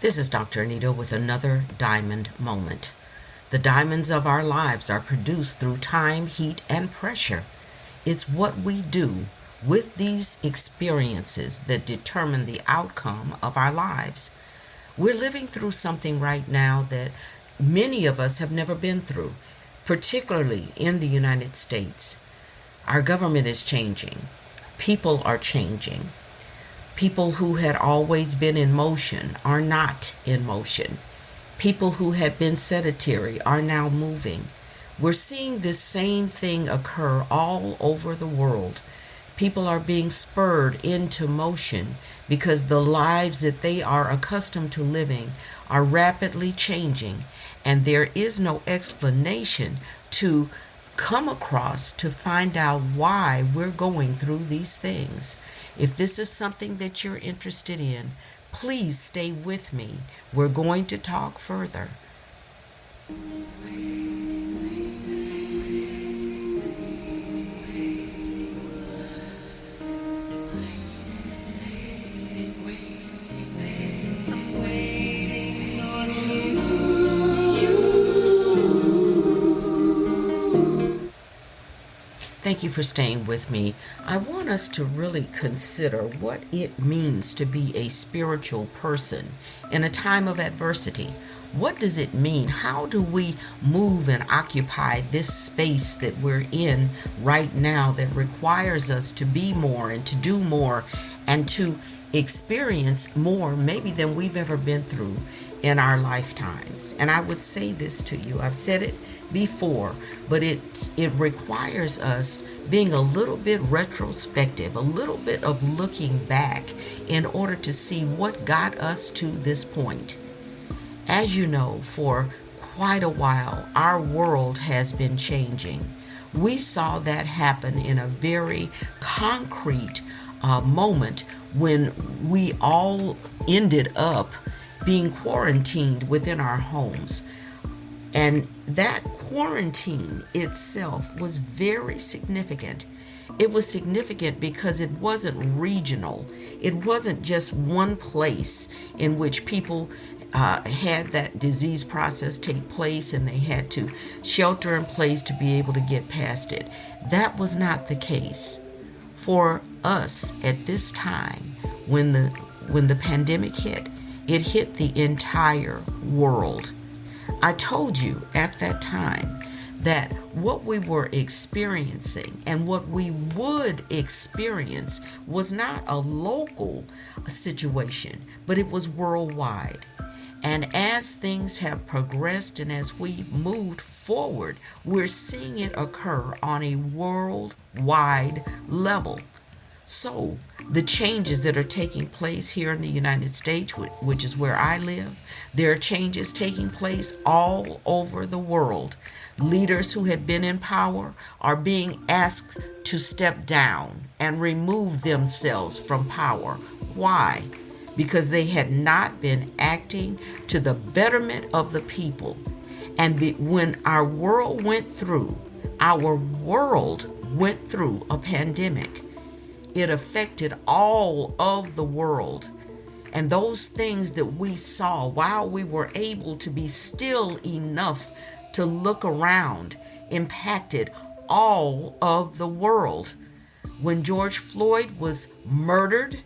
This is Dr. Anita with another diamond moment. The diamonds of our lives are produced through time, heat, and pressure. It's what we do with these experiences that determine the outcome of our lives. We're living through something right now that many of us have never been through, particularly in the United States. Our government is changing. People are changing. People who had always been in motion are not in motion. People who had been sedentary are now moving. We're seeing this same thing occur all over the world. People are being spurred into motion because the lives that they are accustomed to living are rapidly changing, and there is no explanation to come across to find out why we're going through these things. If this is something that you're interested in, please stay with me. We're going to talk further. Thank you for staying with me. I want us to really consider what it means to be a spiritual person in a time of adversity. What does it mean? How do we move and occupy this space that we're in right now that requires us to be more and to do more and to experience more maybe than we've ever been through in our lifetimes? And I would say this to you. I've said it before, but it requires us being a little bit retrospective, a little bit of looking back in order to see what got us to this point. As you know, for quite a while, our world has been changing. We saw that happen in a very concrete moment when we all ended up being quarantined within our homes. And that quarantine itself was very significant. It was significant because it wasn't regional. It wasn't just one place in which people had that disease process take place and they had to shelter in place to be able to get past it. That was not the case. For us at this time, when the pandemic hit, it hit the entire world. I told you at that time that what we were experiencing and what we would experience was not a local situation, but it was worldwide. And as things have progressed and as we moved forward, we're seeing it occur on a worldwide level. So the changes that are taking place here in the United States, which is where I live, there are changes taking place all over the world. Leaders who had been in power are being asked to step down and remove themselves from power. Why? Because they had not been acting to the betterment of the people. And when our world went through a pandemic, it affected all of the world. And those things that we saw while we were able to be still enough to look around impacted all of the world. When George Floyd was murdered,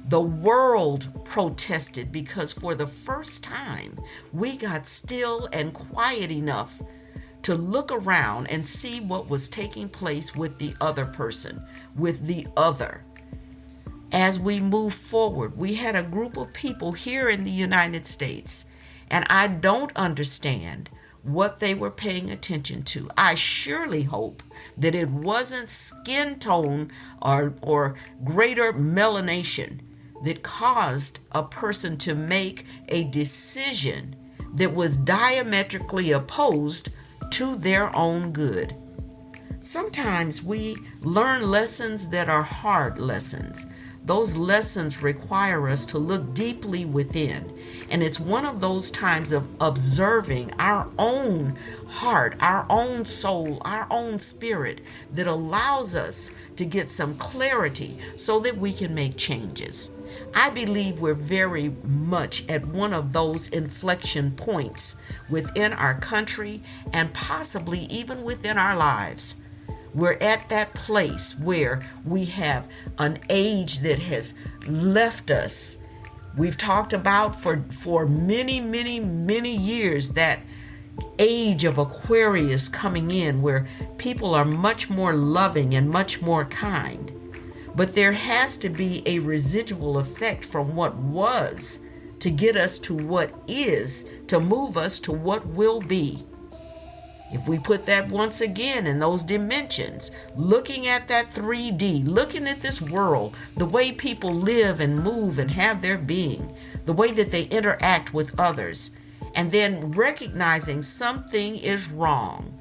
the world protested because for the first time we got still and quiet enough to look around and see what was taking place with the other person, with the other. As we move forward, we had a group of people here in the United States, and I don't understand what they were paying attention to. I surely hope that it wasn't skin tone or greater melanation that caused a person to make a decision that was diametrically opposed to their own good. Sometimes we learn lessons that are hard lessons. Those lessons require us to look deeply within. And it's one of those times of observing our own heart, our own soul, our own spirit that allows us to get some clarity so that we can make changes. I believe we're very much at one of those inflection points within our country and possibly even within our lives. We're at that place where we have an age that has left us. We've talked about for many, many, many years that age of Aquarius coming in, where people are much more loving and much more kind. But there has to be a residual effect from what was to get us to what is, to move us to what will be. If we put that once again in those dimensions, looking at that 3D, looking at this world, the way people live and move and have their being, the way that they interact with others, and then recognizing something is wrong,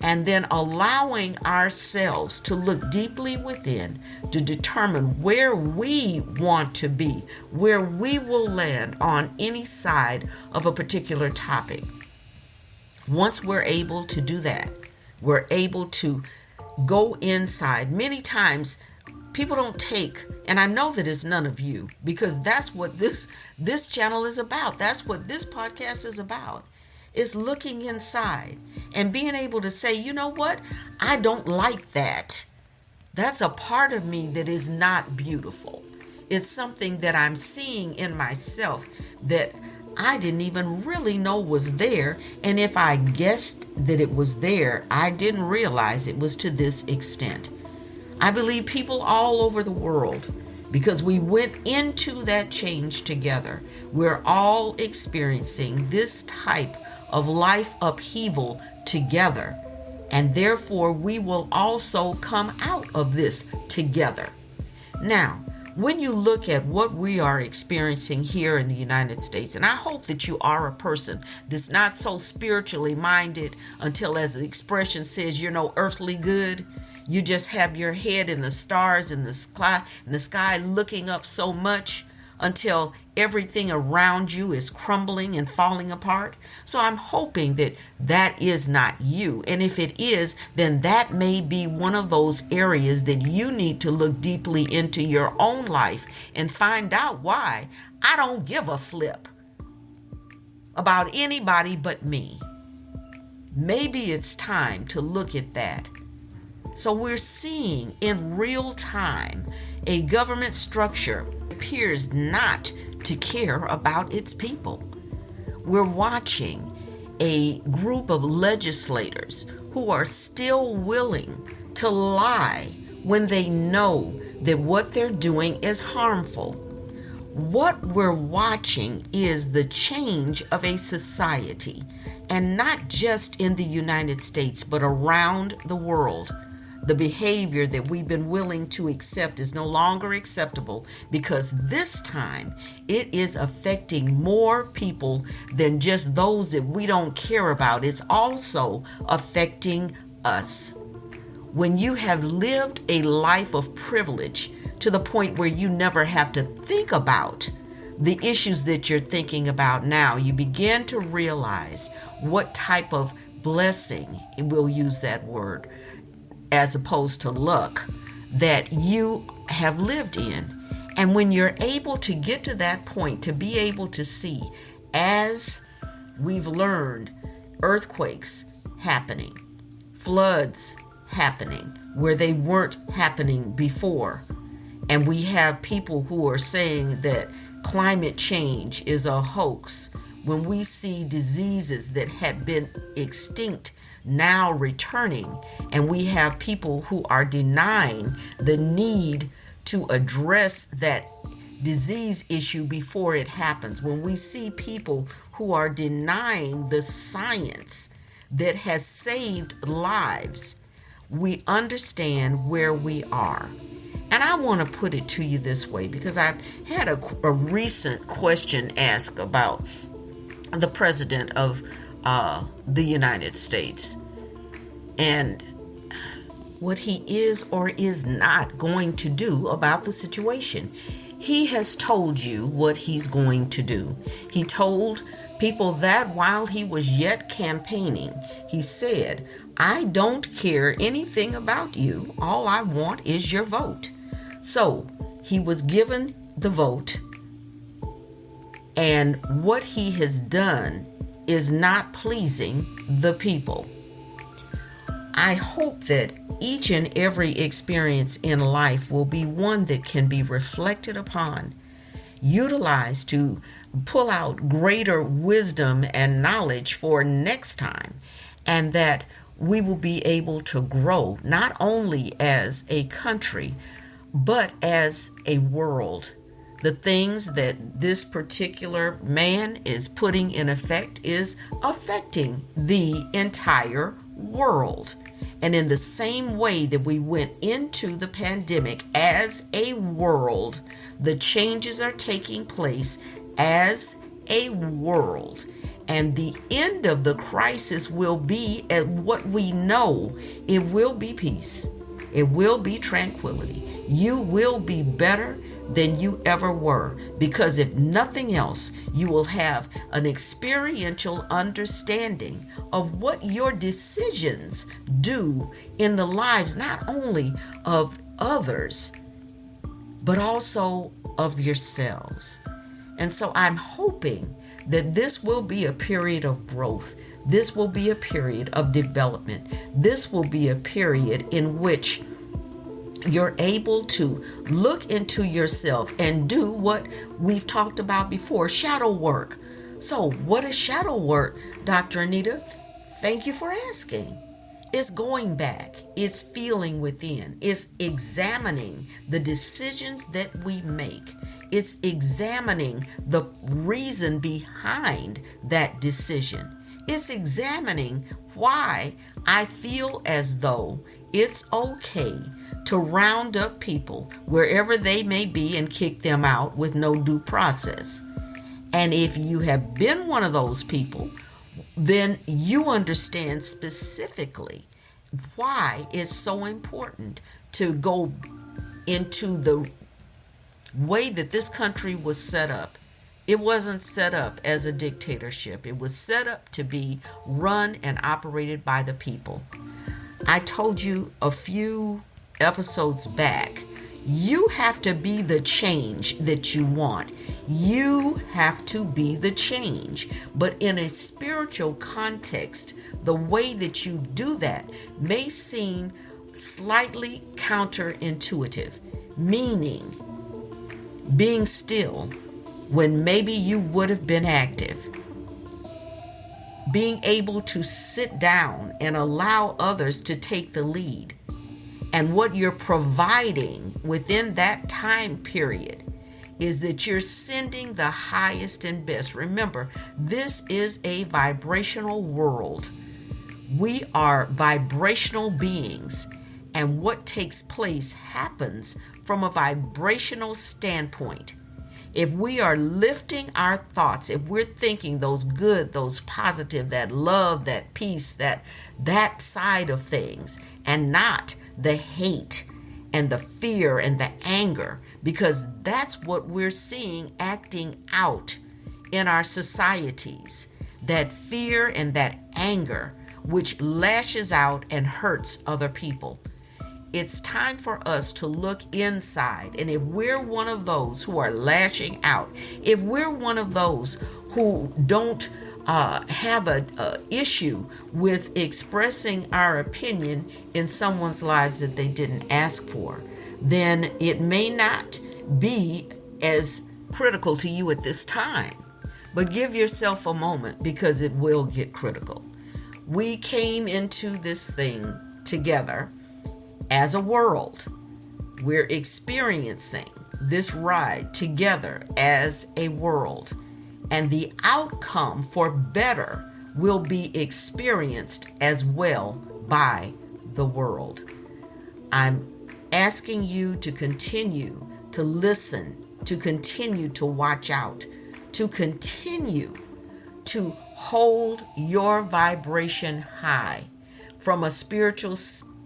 and then allowing ourselves to look deeply within to determine where we want to be, where we will land on any side of a particular topic. Once we're able to do that, we're able to go inside. Many times people don't take, and I know that it's none of you, because that's what this channel is about. That's what this podcast is about. Is looking inside and being able to say, you know what? I don't like that. That's a part of me that is not beautiful. It's something that I'm seeing in myself that I didn't even really know was there. And if I guessed that it was there, I didn't realize it was to this extent. I believe people all over the world, because we went into that change together, we're all experiencing this type of life upheaval together. And therefore, we will also come out of this together. Now, when you look at what we are experiencing here in the United States, and I hope that you are a person that's not so spiritually minded until, as the expression says, you're no earthly good. You just have your head in the stars in the sky looking up so much until everything around you is crumbling and falling apart. So I'm hoping that that is not you. And if it is, then that may be one of those areas that you need to look deeply into your own life and find out why. I don't give a flip about anybody but me. Maybe it's time to look at that. So we're seeing in real time a government structure appears not to care about its people. We're watching a group of legislators who are still willing to lie when they know that what they're doing is harmful. What we're watching is the change of a society, and not just in the United States, but around the world. The behavior that we've been willing to accept is no longer acceptable, because this time it is affecting more people than just those that we don't care about. It's also affecting us. When you have lived a life of privilege to the point where you never have to think about the issues that you're thinking about now, you begin to realize what type of blessing, and we'll use that word, as opposed to luck, that you have lived in. And when you're able to get to that point, to be able to see, as we've learned, earthquakes happening, floods happening where they weren't happening before. And we have people who are saying that climate change is a hoax. When we see diseases that had been extinct now returning, and we have people who are denying the need to address that disease issue before it happens, when we see people who are denying the science that has saved lives, we understand where we are. And I want to put it to you this way, because I've had a recent question asked about the president of the United States and what he is or is not going to do about the situation. He has told you what he's going to do. He told people that while he was yet campaigning, he said, "I don't care anything about you. All I want is your vote." So he was given the vote, and what he has done is not pleasing the people. I hope that each and every experience in life will be one that can be reflected upon, utilized to pull out greater wisdom and knowledge for next time, and that we will be able to grow not only as a country, but as a world. The things that this particular man is putting in effect is affecting the entire world. And in the same way that we went into the pandemic as a world, the changes are taking place as a world. And the end of the crisis will be at what we know. It will be peace. It will be tranquility. You will be better than you ever were, because if nothing else, you will have an experiential understanding of what your decisions do in the lives not only of others, but also of yourselves. And so I'm hoping that this will be a period of growth. This will be a period of development. This will be a period in which you're able to look into yourself and do what we've talked about before, shadow work. So what is shadow work, Dr. Anita? Thank you for asking. It's going back. It's feeling within. It's examining the decisions that we make. It's examining the reason behind that decision. It's examining why I feel as though it's okay to round up people wherever they may be and kick them out with no due process. And if you have been one of those people, then you understand specifically why it's so important to go into the way that this country was set up. It wasn't set up as a dictatorship. It was set up to be run and operated by the people. I told you a few episodes back, you have to be the change that you want. You have to be the change. But in a spiritual context, the way that you do that may seem slightly counterintuitive, meaning being still when maybe you would have been active. Being able to sit down and allow others to take the lead. And what you're providing within that time period is that you're sending the highest and best. Remember, this is a vibrational world. We are vibrational beings, and what takes place happens from a vibrational standpoint. If we are lifting our thoughts, if we're thinking those good, those positive, that love, that peace, that side of things, and not the hate and the fear and the anger, because that's what we're seeing acting out in our societies. That fear and that anger, which lashes out and hurts other people. It's time for us to look inside. And if we're one of those who are lashing out, if we're one of those who don't have a issue with expressing our opinion in someone's lives that they didn't ask for, then it may not be as critical to you at this time. But give yourself a moment, because it will get critical. We came into this thing together as a world. We're experiencing this ride together as a world. And the outcome for better will be experienced as well by the world. I'm asking you to continue to listen, to continue to watch out, to continue to hold your vibration high from a spiritual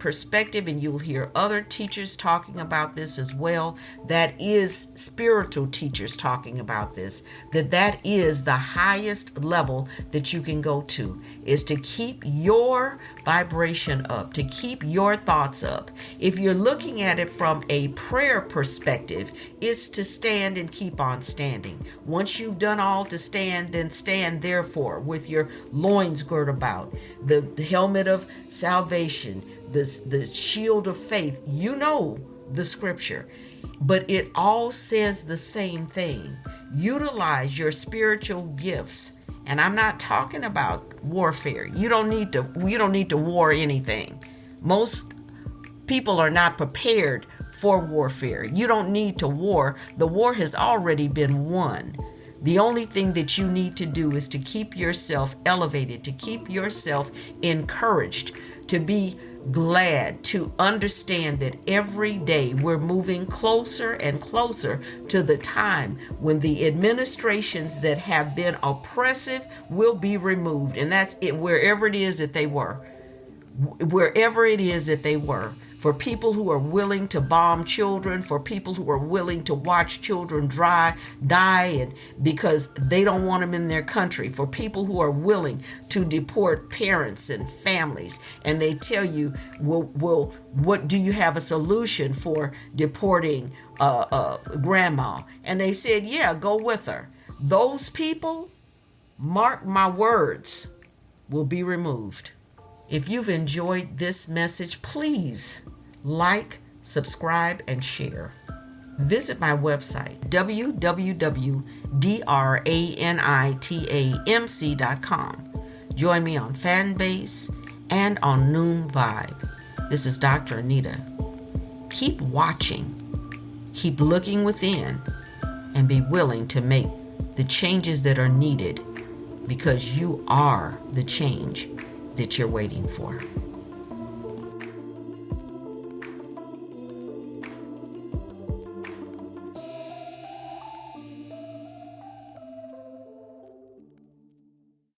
perspective, and you'll hear other teachers talking about this as well, that is spiritual teachers talking about this, that is the highest level that you can go to, is to keep your vibration up, to keep your thoughts up. If you're looking at it from a prayer perspective, it's to stand and keep on standing. Once you've done all to stand, then stand therefore with your loins girt about, the helmet of salvation, the shield of faith. You know the scripture, but it all says the same thing. Utilize your spiritual gifts. And I'm not talking about warfare. You don't need to war anything. Most people are not prepared for warfare. You don't need to war. The war has already been won. The only thing that you need to do is to keep yourself elevated, to keep yourself encouraged, to be glad, to understand that every day we're moving closer and closer to the time when the administrations that have been oppressive will be removed. And that's it, wherever it is that they were. Wherever it is that they were. For people who are willing to bomb children, for people who are willing to watch children die and because they don't want them in their country, for people who are willing to deport parents and families, and they tell you, well, what do you have a solution for deporting grandma? And they said, yeah, go with her. Those people, mark my words, will be removed. If you've enjoyed this message, please like, subscribe, and share. Visit my website, www.DrAnitaMc.com. Join me on FanBase and on NoomVibe. This is Dr. Anita. Keep watching, keep looking within, and be willing to make the changes that are needed, because you are the change that you're waiting for.